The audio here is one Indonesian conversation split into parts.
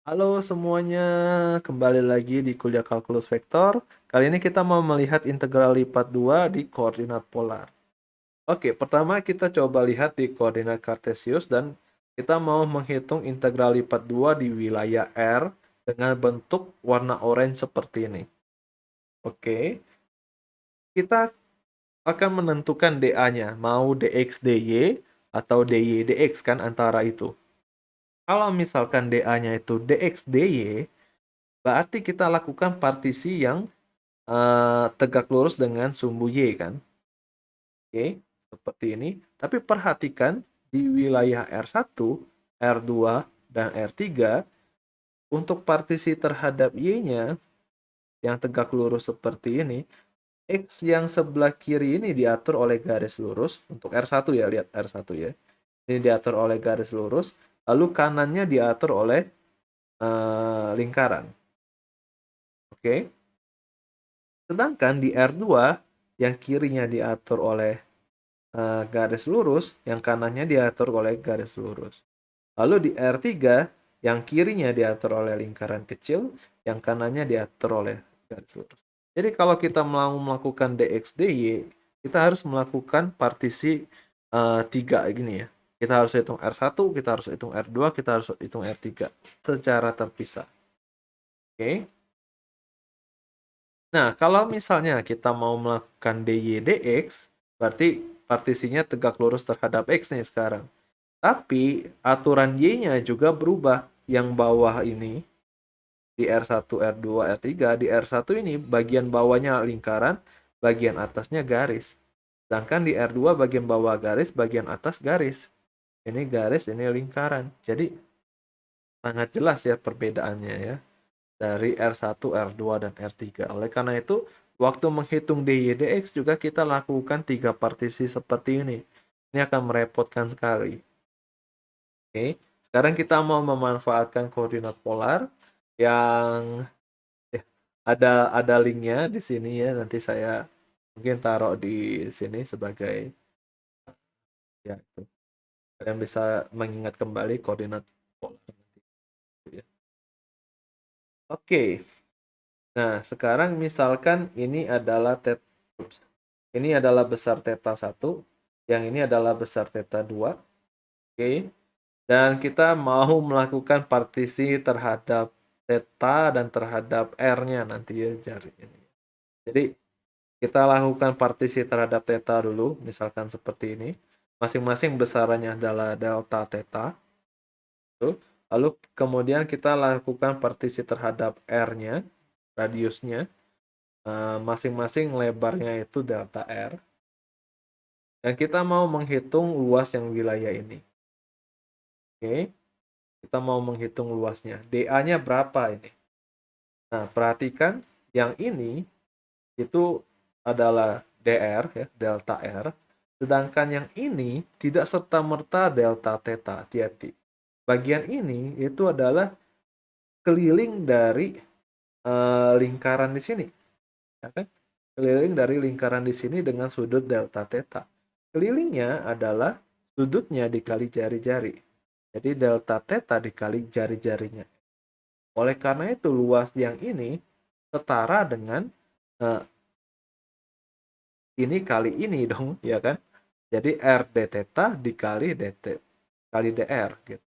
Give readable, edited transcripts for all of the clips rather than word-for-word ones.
Halo semuanya, kembali lagi di kuliah kalkulus vektor. Kali ini kita mau melihat integral lipat 2 di koordinat polar. Oke, pertama kita coba lihat di koordinat kartesius dan kita mau menghitung integral lipat 2 di wilayah R dengan bentuk warna orange seperti ini. Oke, kita akan menentukan dA-nya, mau dx dy atau dy dx kan antara itu. Kalau misalkan dA-nya itu dx dy, berarti kita lakukan partisi yang tegak lurus dengan sumbu Y kan. Oke, seperti ini. Tapi perhatikan di wilayah R1, R2, dan R3, untuk partisi terhadap Y-nya yang tegak lurus seperti ini, X yang sebelah kiri ini diatur oleh garis lurus. Untuk R1 ya, lihat R1 ya. Ini diatur oleh garis lurus, lalu kanannya diatur oleh lingkaran. Oke. Sedangkan di R2 yang kirinya diatur oleh garis lurus, yang kanannya diatur oleh garis lurus. Lalu di R3 yang kirinya diatur oleh lingkaran kecil, yang kanannya diatur oleh garis lurus. Jadi kalau kita mau melakukan dx dy, kita harus melakukan partisi 3 gini ya. Kita harus hitung R1, kita harus hitung R2, kita harus hitung R3 secara terpisah. Oke. Nah, kalau misalnya kita mau melakukan dy dx, berarti partisinya tegak lurus terhadap x nih sekarang. Tapi aturan y-nya juga berubah. Yang bawah ini di R1, R2, R3, di R1 ini bagian bawahnya lingkaran, bagian atasnya garis. Sedangkan di R2 bagian bawah garis, bagian atas garis. Ini garis, ini lingkaran. Jadi sangat jelas ya perbedaannya ya dari R1, R2, dan R3. Oleh karena itu, waktu menghitung dy dx juga kita lakukan 3 partisi seperti ini. Ini akan merepotkan sekali. Oke, sekarang kita mau memanfaatkan koordinat polar yang ya, ada linknya di sini ya. Nanti saya mungkin taruh di sini sebagai ya itu. Kalian bisa mengingat kembali koordinat polar nanti, ya. Oke. Nah, sekarang misalkan ini adalah besar theta 1, yang ini adalah besar theta 2. Oke. Dan kita mau melakukan partisi terhadap theta dan terhadap R-nya nanti ya jari ini. Jadi kita lakukan partisi terhadap theta dulu, misalkan seperti ini. Masing-masing besarannya adalah delta theta. Lalu kemudian kita lakukan partisi terhadap R-nya, radiusnya. Masing-masing lebarnya itu delta R. Dan kita mau menghitung luas yang wilayah ini. Oke, kita mau menghitung luasnya. dA-nya berapa ini? Nah, perhatikan yang ini itu adalah dr ya, delta R. Sedangkan yang ini tidak serta-merta delta theta, hati-hati. Bagian ini itu adalah keliling dari lingkaran di sini, ya kan? Keliling dari lingkaran di sini dengan sudut delta theta. Kelilingnya adalah sudutnya dikali jari-jari. Jadi delta theta dikali jari-jarinya. Oleh karena itu luas yang ini setara dengan eh, ini kali ini dong, ya kan? Jadi R d theta dikali dt kali dr gitu.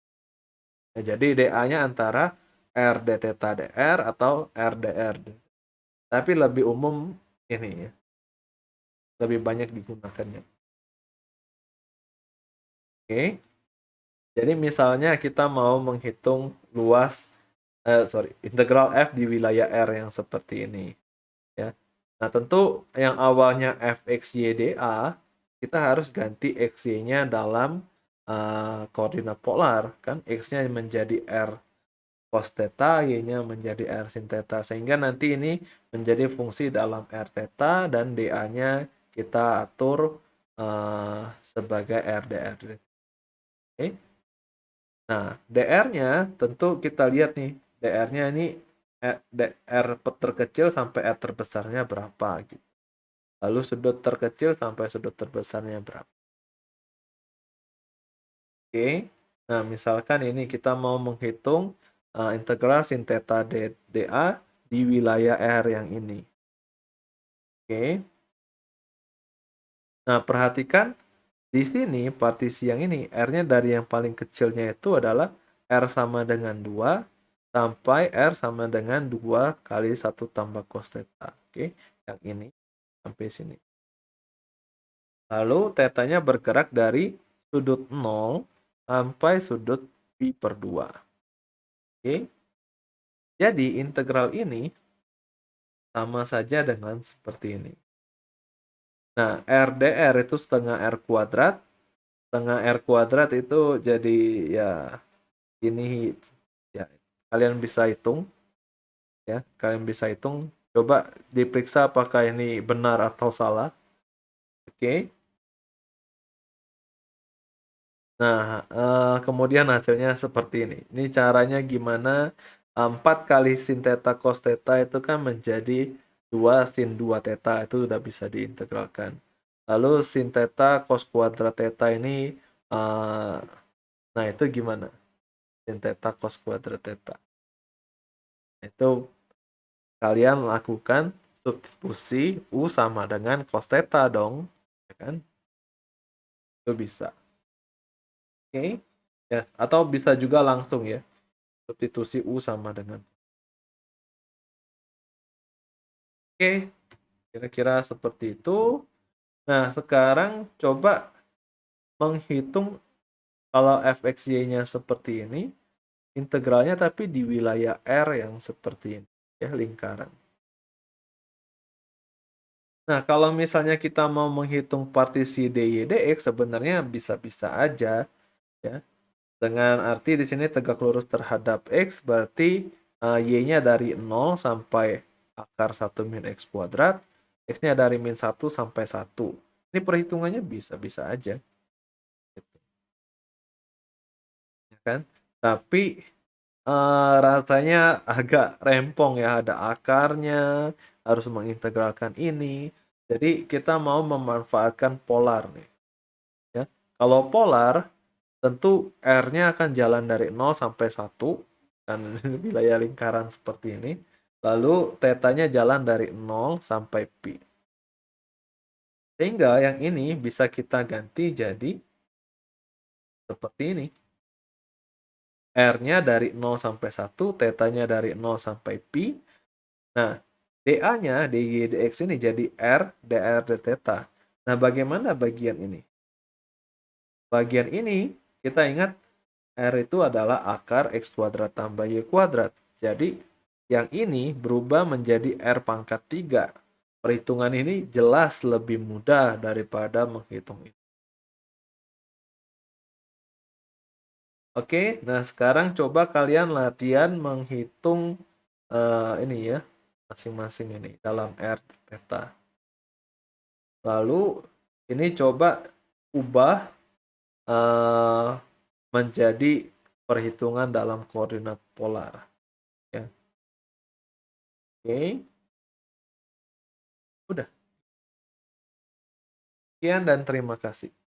Nah, jadi dA-nya antara R d theta dr atau R dr. Tapi lebih umum ini ya, lebih banyak digunakannya. Oke. Jadi misalnya kita mau menghitung integral f di wilayah R yang seperti ini, ya. Nah, tentu yang awalnya fxyda, kita harus ganti xy-nya dalam koordinat polar, kan? X-nya menjadi r cos theta, y-nya menjadi r sin theta, sehingga nanti ini menjadi fungsi dalam r theta dan dA-nya kita atur sebagai r dr. Oke. Nah, dr-nya tentu kita lihat nih, dr-nya ini R terkecil sampai R terbesarnya berapa gitu. Lalu sudut terkecil sampai sudut terbesarnya berapa. Oke. Nah, misalkan ini kita mau menghitung integral sin theta dA di wilayah R yang ini. Oke. Nah, perhatikan di sini partisi yang ini R-nya dari yang paling kecilnya itu adalah R sama dengan 2 sampai R sama dengan 2 kali 1 tambah cos theta. Oke, yang ini sampai sini. Lalu tetanya bergerak dari sudut 0 sampai sudut pi per 2. Oke. Jadi integral ini sama saja dengan seperti ini. Nah, RdR itu setengah R kuadrat. Setengah R kuadrat itu jadi ya ini ya kalian bisa hitung ya. Kalian bisa hitung. Coba diperiksa apakah ini benar atau salah. Oke. Nah, kemudian hasilnya seperti ini. Ini caranya gimana? 4 kali sin theta cos theta itu kan menjadi 2 sin 2 theta. Itu udah bisa diintegralkan. Lalu sin theta cos kuadrat theta ini, nah itu gimana? Sin theta cos kuadrat theta. Itu kalian lakukan substitusi U sama dengan cos theta dong. Ya kan? Itu bisa. Oke. Yes. Atau bisa juga langsung ya. Substitusi U sama dengan. Oke, kira-kira seperti itu. Nah, sekarang coba menghitung kalau fxy-nya seperti ini, integralnya tapi di wilayah R yang seperti ini, ya, lingkaran. Nah, kalau misalnya kita mau menghitung partisi dy dx, sebenarnya bisa-bisa aja, ya. Dengan arti di sini tegak lurus terhadap x, berarti y-nya dari 0 sampai akar 1 min x kuadrat, x-nya dari min 1 sampai 1. Ini perhitungannya bisa-bisa aja. Gitu. Ya kan? Tapi rasanya agak rempong ya, ada akarnya, harus mengintegralkan ini. Jadi kita mau memanfaatkan polar nih. Ya. Kalau polar, tentu R-nya akan jalan dari 0 sampai 1, kan wilayah lingkaran seperti ini. Lalu tetanya jalan dari 0 sampai pi. Sehingga yang ini bisa kita ganti jadi seperti ini. R-nya dari 0 sampai 1, tetanya dari 0 sampai pi. Nah, dA-nya, dy dx ini jadi R dr d theta. Nah, bagaimana bagian ini? Bagian ini, kita ingat R itu adalah akar X kuadrat tambah Y kuadrat. Jadi, yang ini berubah menjadi R pangkat 3. Perhitungan ini jelas lebih mudah daripada menghitung ini. Oke, nah sekarang coba kalian latihan menghitung ini ya, masing-masing ini dalam R theta. Lalu ini coba ubah menjadi perhitungan dalam koordinat polar. Ya. Oke, udah. Sekian dan terima kasih.